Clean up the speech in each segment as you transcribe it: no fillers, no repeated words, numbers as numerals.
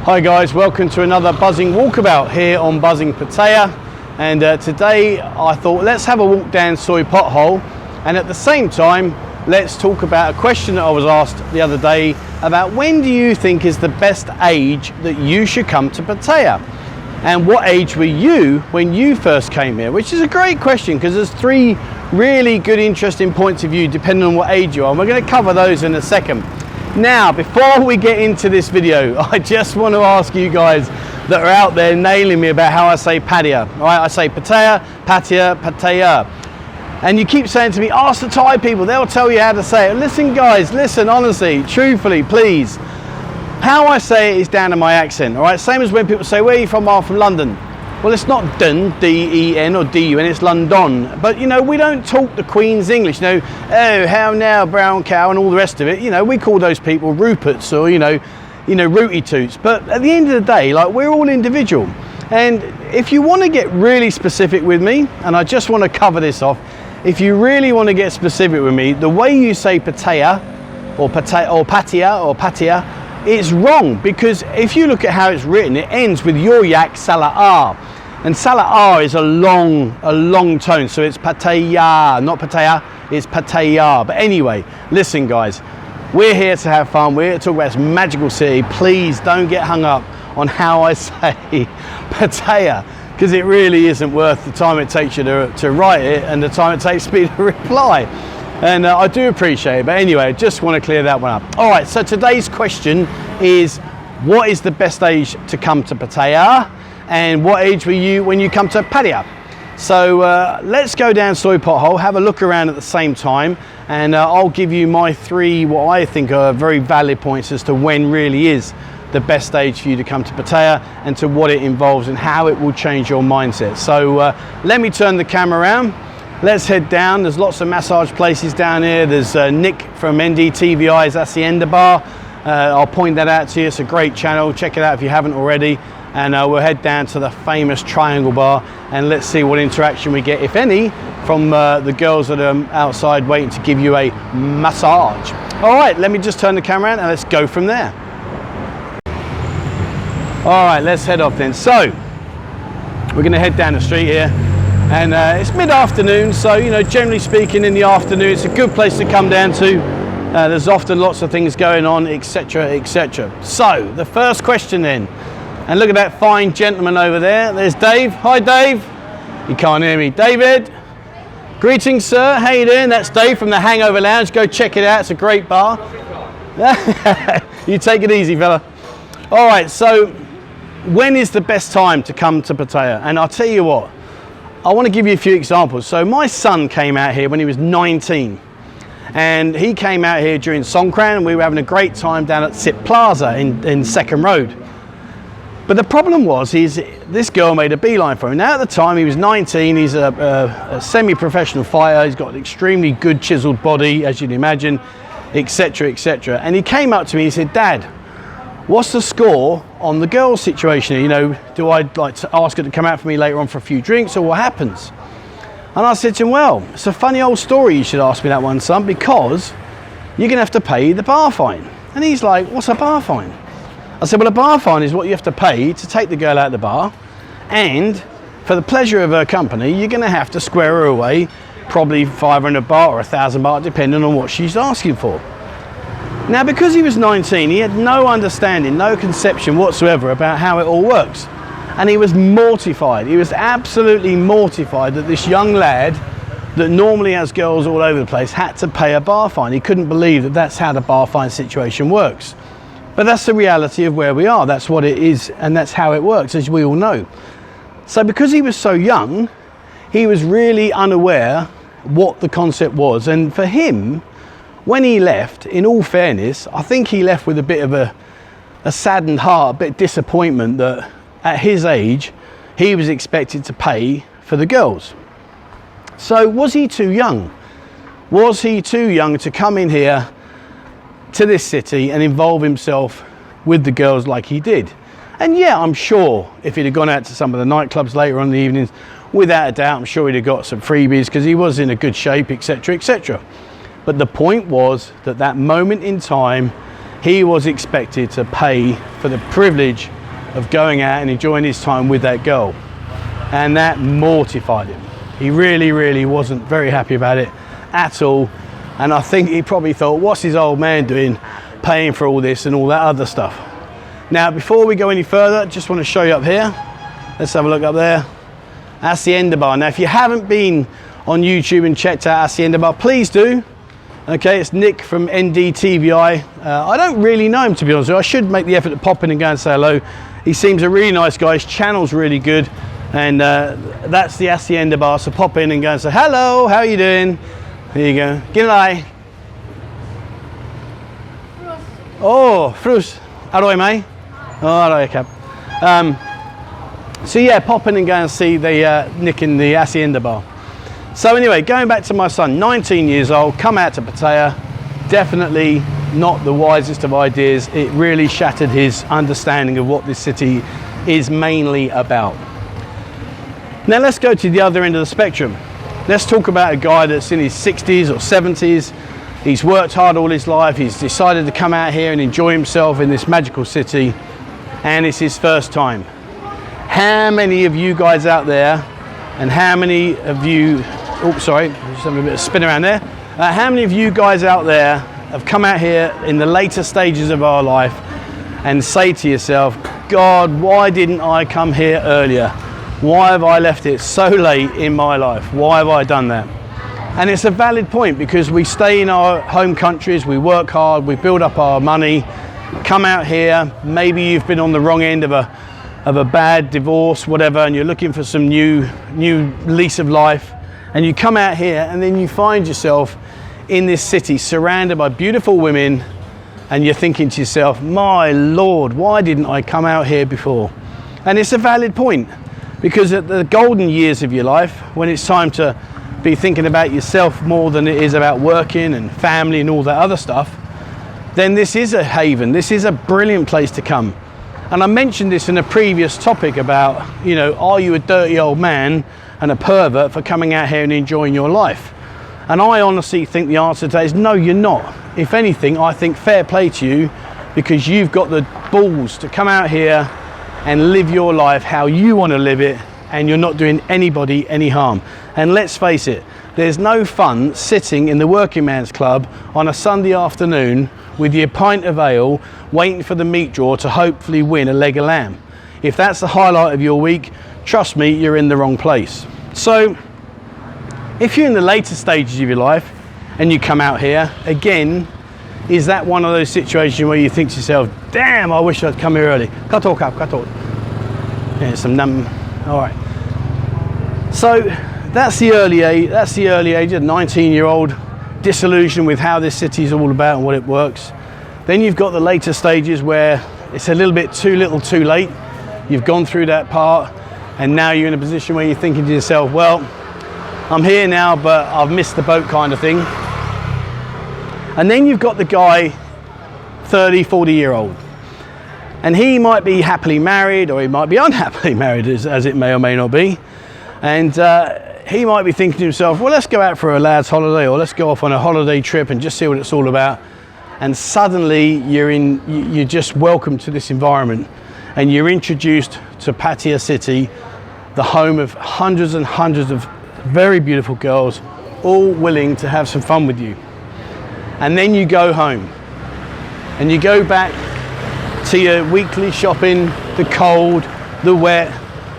Hi guys, welcome to another buzzing walkabout here on Buzzing Pattaya, and today I thought let's have a walk down Soi Pothole, and at the same time let's talk about a question that I was asked the other day about when do you think is the best age that you should come to Pattaya, and what age were you when you first came here, which is a great question because there's three really good interesting points of view depending on what age you are, and we're going to cover those in a second. Now, before we get into this video, I just want to ask you guys that are out there nailing me about how I say PATTIA. All right, I say Pattaya, PATTIA, Pattaya. And you keep saying to me, ask the Thai people, they'll tell you how to say it. Listen guys, listen honestly, truthfully, please. How I say it is down to my accent, all right? Same as when people say, where are you from? I'm from London. Well, it's not Dun, D-E-N or D-U-N, it's London. But, you know, we don't talk the Queen's English, you know, oh, how now, brown cow, and all the rest of it. You know, we call those people Ruperts or, you know, rooty toots. But at the end of the day, like, we're all individual. And if you want to get really specific with me, and I just want to cover this off, if you really want to get specific with me, the way you say Pattaya or Pattaya or Pattaya, it's wrong, because if you look at how it's written, it ends with Yoryak Salah R. And Salah R is a long tone, so it's Pattaya, not Pattaya, it's Pattaya. But anyway, listen guys, we're here to have fun, we're here to talk about this magical city. Please don't get hung up on how I say Pattaya, because it really isn't worth the time it takes you to write it and the time it takes me to reply. And I do appreciate it, but anyway, I just want to clear that one up. All right, so today's question is, what is the best age to come to Pattaya? And what age were you when you come to Pattaya? So let's go down Soi Pothole, have a look around at the same time, and I'll give you my three, what I think are very valid points as to when really is the best age for you to come to Pattaya and to what it involves and how it will change your mindset. So let me turn the camera around. Let's head down. There's lots of massage places down here. There's Nick from NDTVI's Hacienda Bar. I'll point that out to you. It's a great channel. Check it out if you haven't already. And we'll head down to the famous Triangle Bar and let's see what interaction we get, if any, from the girls that are outside waiting to give you a massage. All right, let me just turn the camera around and let's go from there. All right, let's head off then. So we're going to head down the street here. And it's mid-afternoon, so, you know, generally speaking in the afternoon it's a good place to come down to. There's often lots of things going on, etc, etc. So the first question then, and look at that fine gentleman over there. There's Dave. Hi Dave. You can't hear me. David. Greetings sir, how you doing? That's Dave from the Hangover Lounge. Go check it out, it's a great bar. You take it easy fella. All right, so when is the best time to come to Pattaya? And I'll tell you what, I want to give you a few examples. So my son came out here when he was 19, and he came out here during Songkran, and we were having a great time down at Sip Plaza in Second Road. But the problem was, this girl made a beeline for him. Now at the time he was 19, he's a semi-professional fighter, he's got an extremely good chiseled body, as you'd imagine, etc, etc. And he came up to me and he said, Dad, what's the score on the girl situation? You know, do I like to ask her to come out for me later on for a few drinks, or what happens? And I said to him, well, it's a funny old story, you should ask me that one, son, because you're gonna have to pay the bar fine. And he's like, what's a bar fine? I said, well, a bar fine is what you have to pay to take the girl out of the bar, and for the pleasure of her company, you're gonna have to square her away probably 500 baht or 1,000 baht, depending on what she's asking for. Now, because he was 19, he had no understanding, no conception whatsoever about how it all works. And he was mortified. He was absolutely mortified that this young lad that normally has girls all over the place had to pay a bar fine. He couldn't believe that that's how the bar fine situation works. But that's the reality of where we are. That's what it is, and that's how it works, as we all know. So because he was so young, he was really unaware what the concept was. And for him, when he left, in all fairness, I think he left with a bit of a saddened heart, a bit of disappointment that at his age, he was expected to pay for the girls. So was he too young? Was he too young to come in here to this city and involve himself with the girls like he did? And yeah, I'm sure if he'd have gone out to some of the nightclubs later on in the evenings, without a doubt, I'm sure he'd have got some freebies because he was in a good shape, etc, etc. But the point was that moment in time, he was expected to pay for the privilege of going out and enjoying his time with that girl. And that mortified him. He really, really wasn't very happy about it at all. And I think he probably thought, what's his old man doing, paying for all this and all that other stuff. Now, before we go any further, just want to show you up here. Let's have a look up there. Hacienda Bar. Now, if you haven't been on YouTube and checked out Hacienda Bar, please do. Okay, it's Nick from NDTVI. I don't really know him, to be honest with you. I should make the effort to pop in and go and say hello. He seems a really nice guy. His channel's really good. And that's the Hacienda Bar. So pop in and go and say, hello, how are you doing? There you go. G'day. Oh, frus. Aroy, mate. Oh, aroy, cap. So yeah, pop in and go and see the Nick in the Hacienda Bar. So anyway, going back to my son, 19 years old, come out to Pattaya. Definitely not the wisest of ideas. It really shattered his understanding of what this city is mainly about. Now let's go to the other end of the spectrum. Let's talk about a guy that's in his 60s or 70s. He's worked hard all his life. He's decided to come out here and enjoy himself in this magical city. And it's his first time. How many of you guys out there, and how many of you, oops, sorry, just having a bit of spin around there. How many of you guys out there have come out here in the later stages of our life and say to yourself, God, why didn't I come here earlier? Why have I left it so late in my life? Why have I done that? And it's a valid point, because we stay in our home countries, we work hard, we build up our money, come out here, maybe you've been on the wrong end of a bad divorce, whatever, and you're looking for some new lease of life, and you come out here and then you find yourself in this city surrounded by beautiful women, and you're thinking to yourself, my Lord, why didn't I come out here before? And it's a valid point. Because at the golden years of your life, when it's time to be thinking about yourself more than it is about working and family and all that other stuff, then this is a haven. This is a brilliant place to come. And I mentioned this in a previous topic about, you know, are you a dirty old man and a pervert for coming out here and enjoying your life? And I honestly think the answer to that is no, you're not. If anything, I think fair play to you, because you've got the balls to come out here and live your life how you want to live it, and you're not doing anybody any harm. And let's face it, there's no fun sitting in the working man's club on a Sunday afternoon with your pint of ale, waiting for the meat drawer to hopefully win a leg of lamb. If that's the highlight of your week, trust me, you're in the wrong place. So if you're in the later stages of your life and you come out here, again, is that one of those situations where you think to yourself, damn, I wish I'd come here early? Kato kap, kato. Yeah, some numb. All right. So that's the early age. That's the early age, a 19-year-old disillusioned with how this city is all about and what it works. Then you've got the later stages where it's a little bit too little, too late. You've gone through that part, and now you're in a position where you're thinking to yourself, well, I'm here now, but I've missed the boat, kind of thing. And then you've got the guy, 30, 40-year-old. And he might be happily married, or he might be unhappily married, as it may or may not be. And he might be thinking to himself, well, let's go out for a lad's holiday, or let's go off on a holiday trip and just see what it's all about. And suddenly you're just welcome to this environment, and you're introduced to Pattaya City, the home of hundreds and hundreds of very beautiful girls, all willing to have some fun with you. And then you go home and you go back to your weekly shopping, the cold, the wet,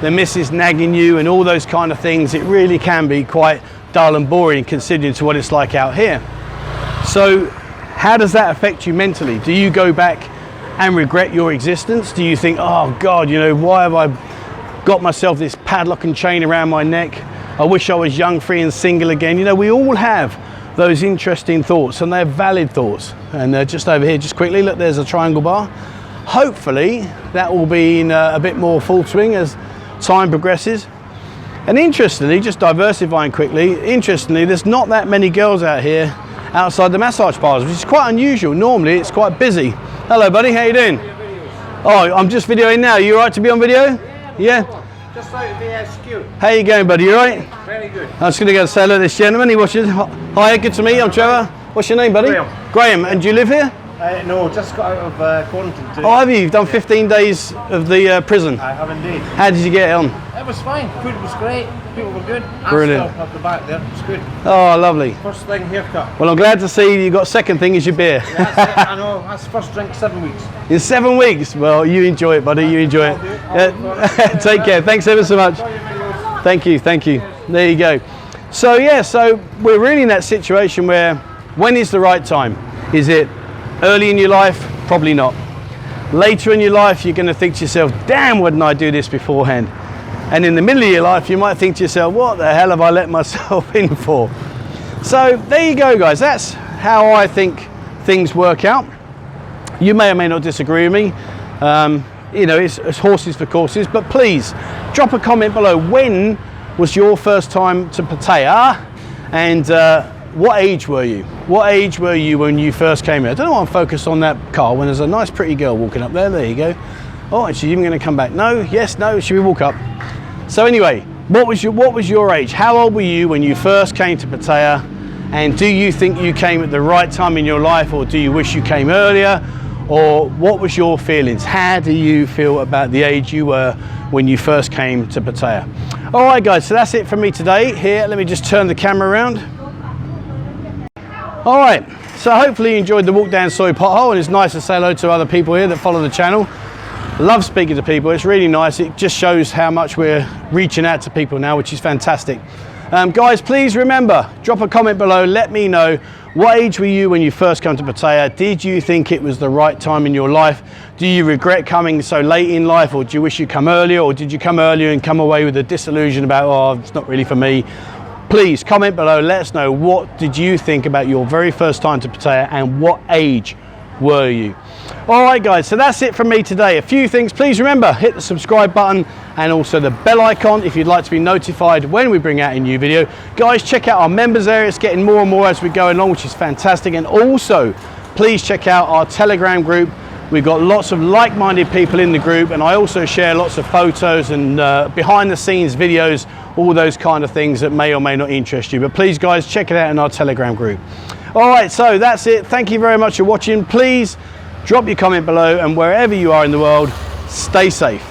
the missus nagging you and all those kind of things. It really can be quite dull and boring considering to what it's like out here. So how does that affect you mentally? Do you go back and regret your existence? Do you think, oh God, you know, why have I got myself this padlock and chain around my neck? I wish I was young, free and single again. You know, we all have those interesting thoughts, and they're valid thoughts. And just over here, just quickly, look, there's a triangle bar. Hopefully that will be in a bit more full swing as time progresses. And interestingly, just diversifying quickly, interestingly, there's not that many girls out here outside the massage parlours, which is quite unusual. Normally it's quite busy. Hello buddy, how you doing? Oh, I'm just videoing now. You all right to be on video? Yeah? Just like the SQ. How you going, buddy? You all right? Very good. I'm just going to go say hello to this gentleman. He watches. Hi, good to meet you. I'm Trevor. What's your name, buddy? Graham. Graham. And do you live here? No, just got out of quarantine too. Oh, have you? You've done 15 days of the prison. I have indeed. How did you get on? It was fine. Food was great. People were good. Brilliant. Asphalt up the back there. It's good. Oh, lovely. First thing, haircut. Well, I'm glad to see you got second thing is your beer. Yeah, that's it. I know. That's first drink 7 weeks. In 7 weeks. Well, you enjoy it, buddy. You enjoy it. Take care. Thanks ever so much. Thank you. Thank you. There you go. So yeah, so we're really in that situation where when is the right time? Is it early in your life? Probably not. Later in your life, you're going to think to yourself, damn, why didn't I do this beforehand? And in the middle of your life, you might think to yourself, what the hell have I let myself in for? So there you go, guys. That's how I think things work out. You may or may not disagree with me. You know, it's horses for courses, but please drop a comment below. When was your first time to Pattaya, and what age were you? What age were you when you first came here? I don't know why I'm focused on that car when there's a nice pretty girl walking up there. There you go. Oh, and she's even going to come back. No, yes, no, should we walk up? So anyway, what was your age? How old were you when you first came to Pattaya? And do you think you came at the right time in your life, or do you wish you came earlier? Or what was your feelings? How do you feel about the age you were when you first came to Pattaya? All right, guys, so that's it for me today. Here, let me just turn the camera around. All right, so hopefully you enjoyed the walk down Soi Pothole, and it's nice to say hello to other people here that follow the channel. Love speaking to people. It's really nice. It just shows how much we're reaching out to people now, which is fantastic. Guys, please remember, drop a comment below. Let me know, what age were you when you first came to Pattaya? Did you think it was the right time in your life? Do you regret coming so late in life, or do you wish you'd come earlier, or did you come earlier and come away with a disillusion about, oh, it's not really for me? Please comment below. Let us know, what did you think about your very first time to Pattaya, and what age were you? All right, guys, so that's it from me today. A few things. Please remember, hit the subscribe button and also the bell icon if you'd like to be notified when we bring out a new video. Guys, check out our members area. It's getting more and more as we go along, which is fantastic. And also, please check out our Telegram group. We've got lots of like-minded people in the group, and I also share lots of photos and behind-the-scenes videos, all those kind of things that may or may not interest you. But please, guys, check it out in our Telegram group. All right, so that's it. Thank you very much for watching. Please drop your comment below, and wherever you are in the world, stay safe.